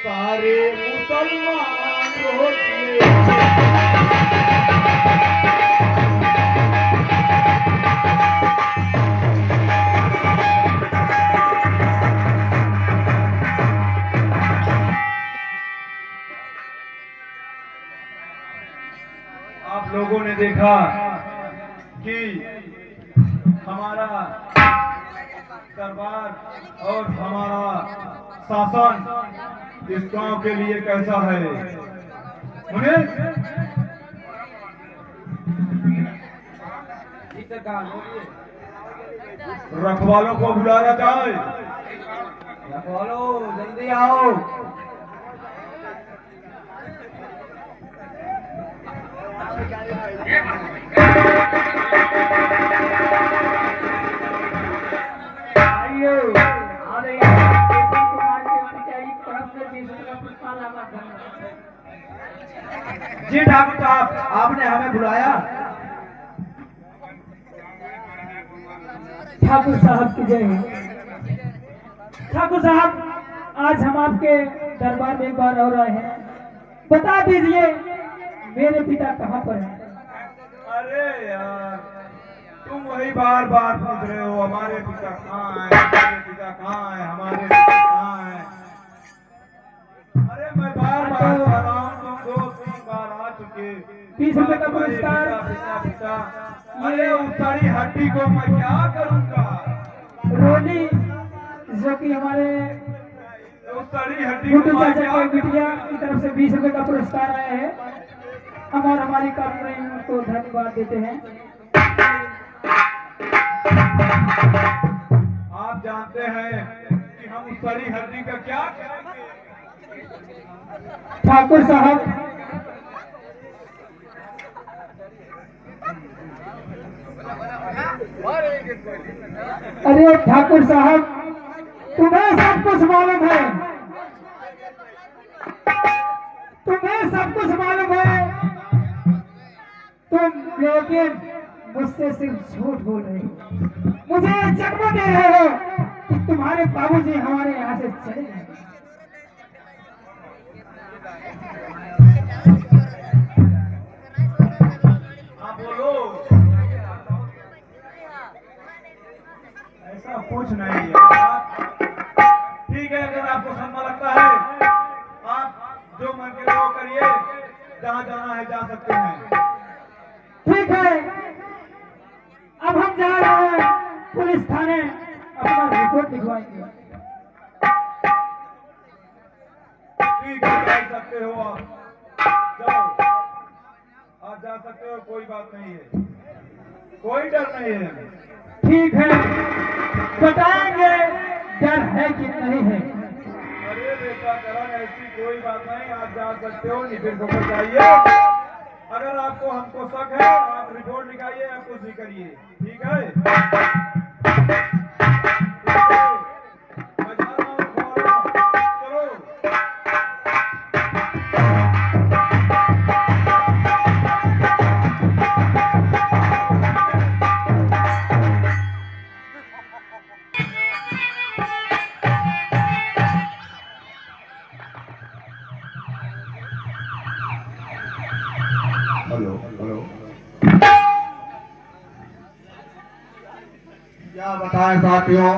सारे मुसलमान होते। आप लोगों ने देखा कि हमारा दरबार और हमारा शासन इस गांव के लिए कैसा है। उन्हें रखवालों को बुलाया जाए। रखवालों जल्दी आओ। जी ठाकुर साहब, आपने हमें बुलाया। ठाकुर साहब की जय हो। ठाकुर साहब, आज हम आपके दरबार में एक बार और आए हैं। बता दीजिए मेरे पिता कहाँ पर हैं? अरे यार, तुम वही बार बार पूछ रहे हो हमारे पिता कहाँ है, हमारे पिता कहाँ है, हमारे पिता कहाँ है। अरे मैं बार बार कह रहा हूँ, तुम 2-3 बार आ चुके। 20 रुपए का पुरस्कार। पिता पिता। अरे उस सारी हड्डी को मैं क्या करूँगा। रोली जो कि हमारे उस सारी हड्डी गुड्डू को मैं चाचा क्या के बिटिया की तरफ से 20 रुपए का पुरस्कार आया है। हम और हमारी कंपनी उनको धन्यवाद देते हैं। आप जानते हैं कि हम उस सारी हड्डी का क्या करेंगे। ठाकुर साहब, अरे ठाकुर साहब, तुम्हें सब कुछ मालूम है, तुम्हें सब कुछ मालूम है, तुम लेकिन मुझसे सिर्फ झूठ बोल रहे हो। मुझे चकमा दे रहे हो कि तुम्हारे बाबूजी हमारे यहाँ से चले गए। हाँ बोलो। ऐसा कुछ नहीं है। ठीक है, अगर आपको सनमा लगता है, आप जो मन के वो करिए। जहाँ जाना है जा सकते हैं। ठीक है, अब हम जा रहे हैं पुलिस थाने अपना रिपोर्ट लिखवाएंगे। ठीक है, जा सकते हो आप। जाओ, आप जा सकते हो, कोई बात नहीं है, कोई डर नहीं है। ठीक है, बताएंगे डर है कि नहीं है। अरे बेटा करण, ऐसी कोई बात नहीं, आप जा सकते हो, निफिर होकर जाइए। अगर आपको हमको शक है, आप रिपोर्ट लिखाइए या कुछ भी करिए। ठीक है, मैं जा रहा हूँ, चलो। हेलो हेलो, क्या बताएं साथियों,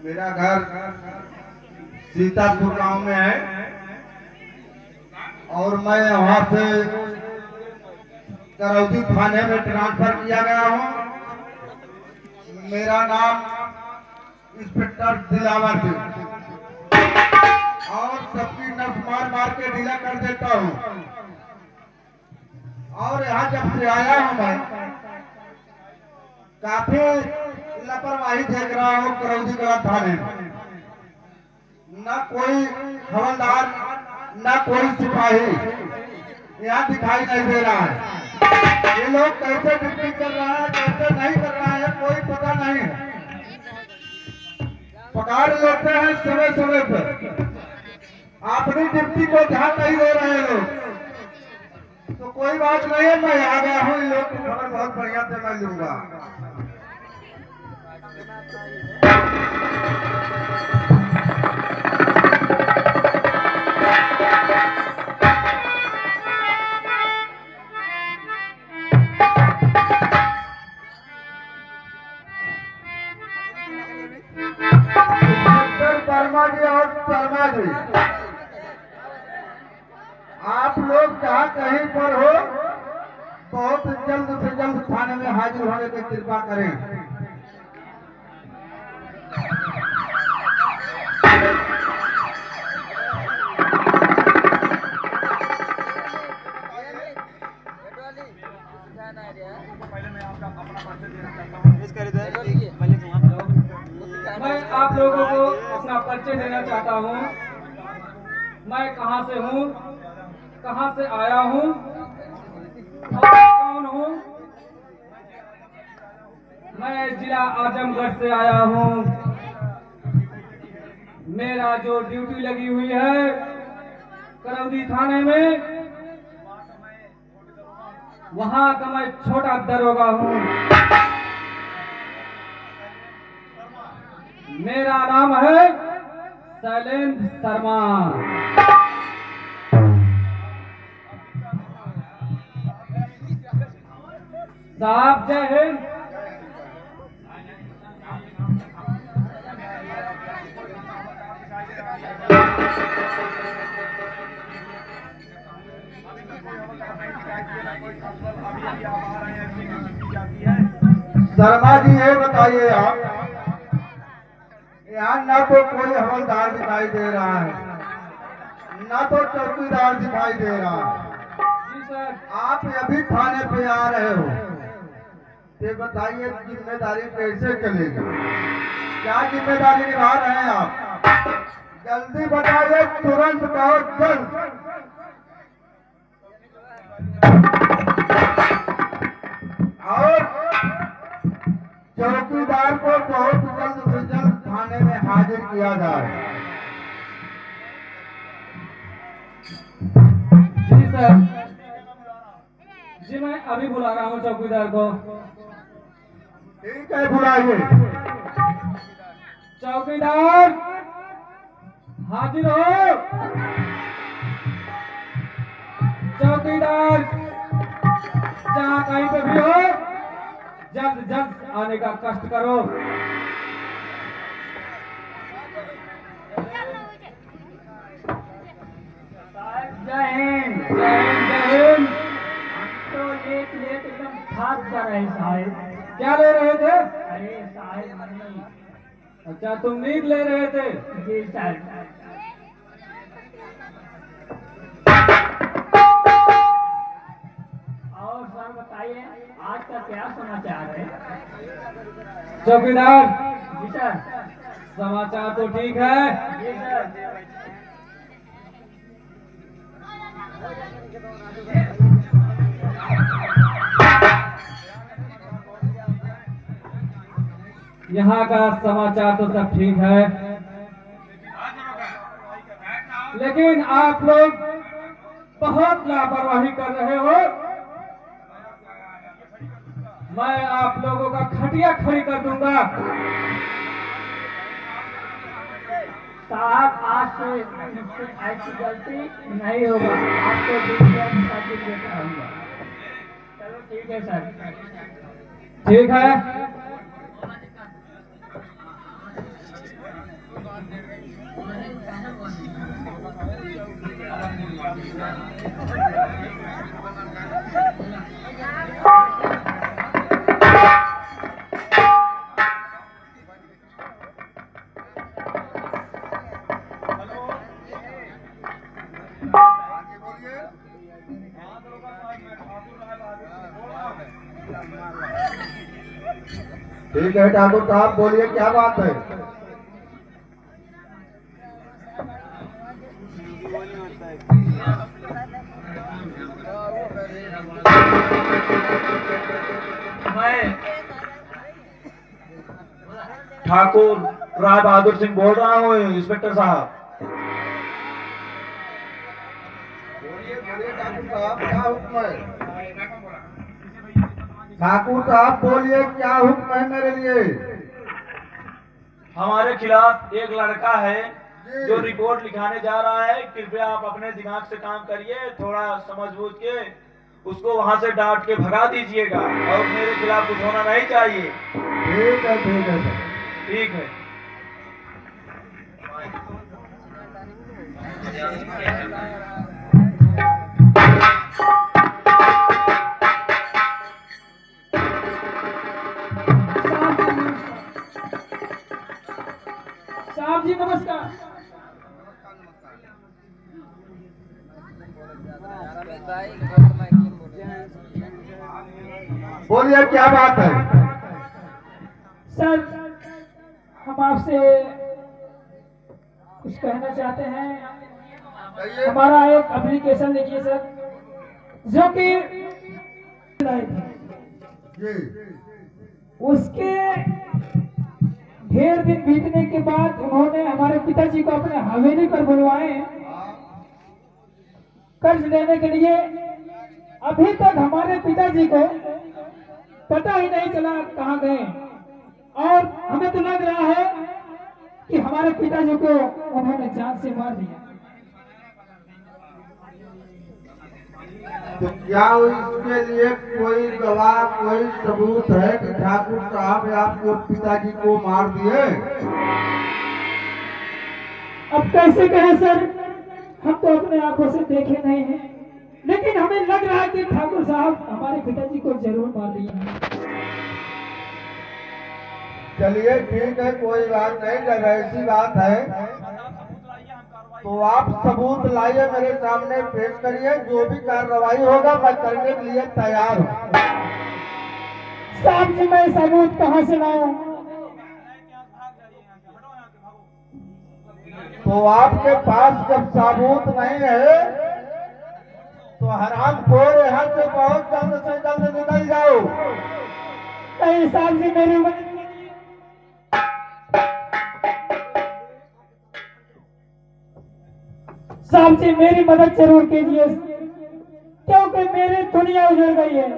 मेरा घर सीतापुर गांव में है और मैं वहां से करौदी थाने में ट्रांसफर किया गया हूं। मेरा नाम इंस्पेक्टर दिलावर सिंह और सबकी नस मार मार के ढीला कर देता हूं। और यहाँ जब से आया हूं मैं काफी लापरवाही देख रहा हूँ करौदी कला थाने में। न कोई हवलदार न कोई सिपाही यहाँ दिखाई नहीं दे रहा है। ये लोग कैसे ड्यूटी कर रहा है कैसे नहीं कर रहा है कोई पता नहीं है। पकड़ लेते हैं समय समय पर, अपनी ड्यूटी को ध्यान नहीं दे रहे लोग। तो कोई बात नहीं है, मैं आ गया हूँ, इन लोग की खबर बहुत बढ़िया से मैं लूंगा। इंस्पेक्टर वर्मा जी और शर्मा जी, आप लोग जहाँ कहीं पर हो बहुत जल्द से जल्द थाने में हाजिर होने की कृपा करें। मैं आप लोगों को अपना परिचय देना चाहता हूँ। मैं कहाँ से हूँ, कहाँ से आया हूँ और कौन हूँ। मैं जिला आजमगढ़ से आया हूँ। मेरा जो ड्यूटी लगी हुई है करौदी थाने में, वहाँ का मैं छोटा दरोगा हूँ। मेरा नाम है शैलेंद्र शर्मा। साहब जय हिंद। शर्मा जी ये बताइए, आप यहाँ ना तो कोई हवलदार दिखाई दे रहा है, ना तो चौकीदार दिखाई दे रहा है। जी सर। आप अभी थाने पे आ रहे हो, ये बताइए जिम्मेदारी कैसे चलेगी, क्या जिम्मेदारी निभा रहे हैं आप? जल्दी बताइए, तुरंत बहुत जल्द। और चौकीदार को बहुत जल्द से जल्द थाने में हाजिर किया जाए। जी सर। जी मैं अभी बुला रहा हूँ चौकीदार को। ठीक है, बुलाइए। चौकीदार हाजिर हो। चौकीदार जहाँ कहीं पे भी हो, जल्द जल्द आने का कष्ट करो। जय हिंद। जय हिंद जय हिंद। तो लेट लेट एकदम थाक कर रहे साहब। क्या ले रहे थे? अरे साहब नहीं। अच्छा तुम नींद ले रहे थे? जी सर। और सर बताइए आज का क्या समाचार है? चौकीदार जी सर। समाचार तो ठीक है। जी सर। यहाँ का समाचार तो सब ठीक है, लेकिन आप लोग बहुत लापरवाही कर रहे हो। मैं आप लोगों का खटिया खड़ी कर दूंगा। साहब आज से मुझसे ऐसी गलती नहीं होगा, आपको सर्टिफिकेट आऊंगा। चलो ठीक है सर। ठीक है। ठीक है ठाकुर साहब, बोलिए क्या बात है? मैं ठाकुर राय बहादुर सिंह बोल रहा हूँ, इंस्पेक्टर साहब। बोलिए बोलिए ठाकुर साहब, क्या हुक्म है? ठाकुर साहब बोलिए, क्या हुक्म है मेरे लिए? हमारे खिलाफ एक लड़का है जी। जो रिपोर्ट लिखाने जा रहा है। कृपया आप अपने दिमाग से काम करिए, थोड़ा समझ बूझ के उसको वहां से डांट के भगा दीजिएगा और मेरे खिलाफ कुछ होना नहीं चाहिए। ठीक है सर। ठीक है। साहब जी नमस्कार। बोलिए क्या बात है? सर हम आपसे कुछ कहना चाहते हैं। हमारा एक एप्लीकेशन देखिए सर, जो कि जी उसके ढेर दिन बीतने के बाद उन्होंने हमारे पिताजी को अपने हवेली पर बुलवाए कर्ज लेने के लिए। अभी तक हमारे पिताजी को पता ही नहीं चला कहाँ गए, और हमें तो लग रहा है कि हमारे पिताजी को उन्होंने जान से मार दिया। तो क्या इसके लिए कोई गवाह, कोई सबूत है कि ठाकुर साहब आपके पिताजी को मार दिए? अब कैसे कहें सर, हम तो अपने आंखों से देखे नहीं हैं, लेकिन हमें लग रहा है कि ठाकुर साहब हमारे पिताजी को जरूर मार दिया। चलिए ठीक है, कोई बात नहीं। जब ऐसी बात है तो आप सबूत लाइए, मेरे सामने पेश करिए। जो भी कार्रवाई होगा मैं करने के लिए तैयार हूँ। साहब जी मैं सबूत कहाँ से लाऊं? तो आपके पास जब सबूत नहीं है तो हराम खोर यहाँ से बहुत जल्द से जल्द निकल जाओ। नहीं साहब जी मेरी मदद कीजिए। साहब जी मेरी मदद जरूर कीजिए, क्योंकि मेरी दुनिया उजड़ गई है।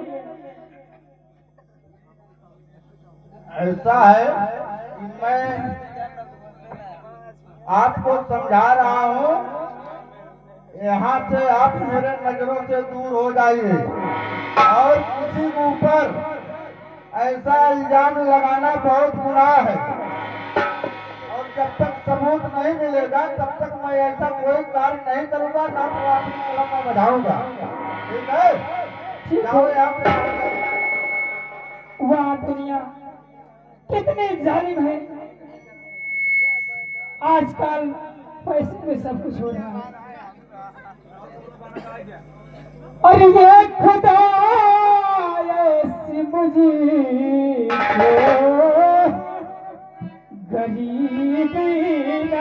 ऐसा है कि मैं आपको समझा रहा हूँ, यहाँ से आप मेरे नजरों से दूर हो जाइए, और किसी के ऊपर ऐसा इल्जाम लगाना बहुत गुनाह है। और जब तक सबूत नहीं मिलेगा तब तक मैं ऐसा कोई कार्य नहीं करूँगा, ना तो आपकी कलम में बढ़ाऊंगा। ठीक है? जाओ यहाँ पे। वाह दुनिया कितनी जालिम है। आजकल पैसे में सब कुछ हो रहा है। और ये खुदा ऐसी मुझे गरीबी न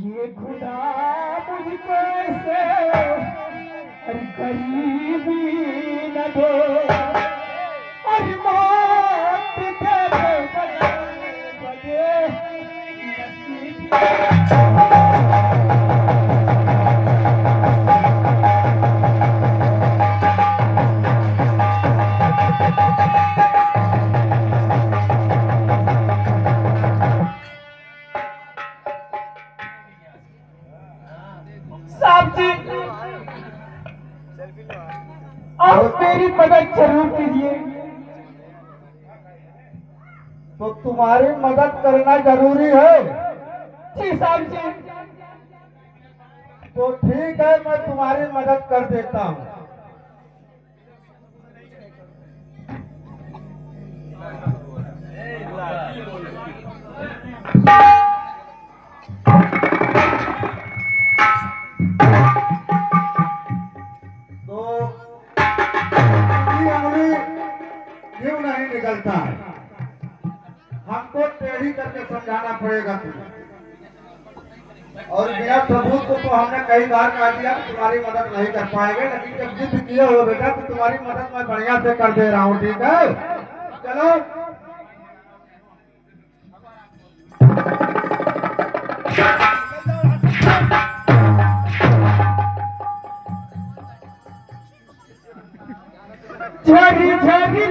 ये खुदा मुझको ऐसे गरीबी न दे, और मौत के बदले साहब जी आप मेरी मदद जरूर कीजिए। तो तुम्हारी मदद करना जरूरी है? जी साहब जी। तो ठीक है, मैं तुम्हारी मदद कर देता हूँ। तो ये अंगुली यूं नहीं निकलता है, हमको टेढ़ी करके समझाना पड़ेगा तुम्हें। और बिना सबूत को तो हमने कई बार कह दिया कि तुम्हारी मदद नहीं कर पाएंगे, लेकिन जब जिद किए हो बेटा तो तुम्हारी मदद मैं बढ़िया से कर दे रहा हूँ। ठीक है? चलो। झरी झरी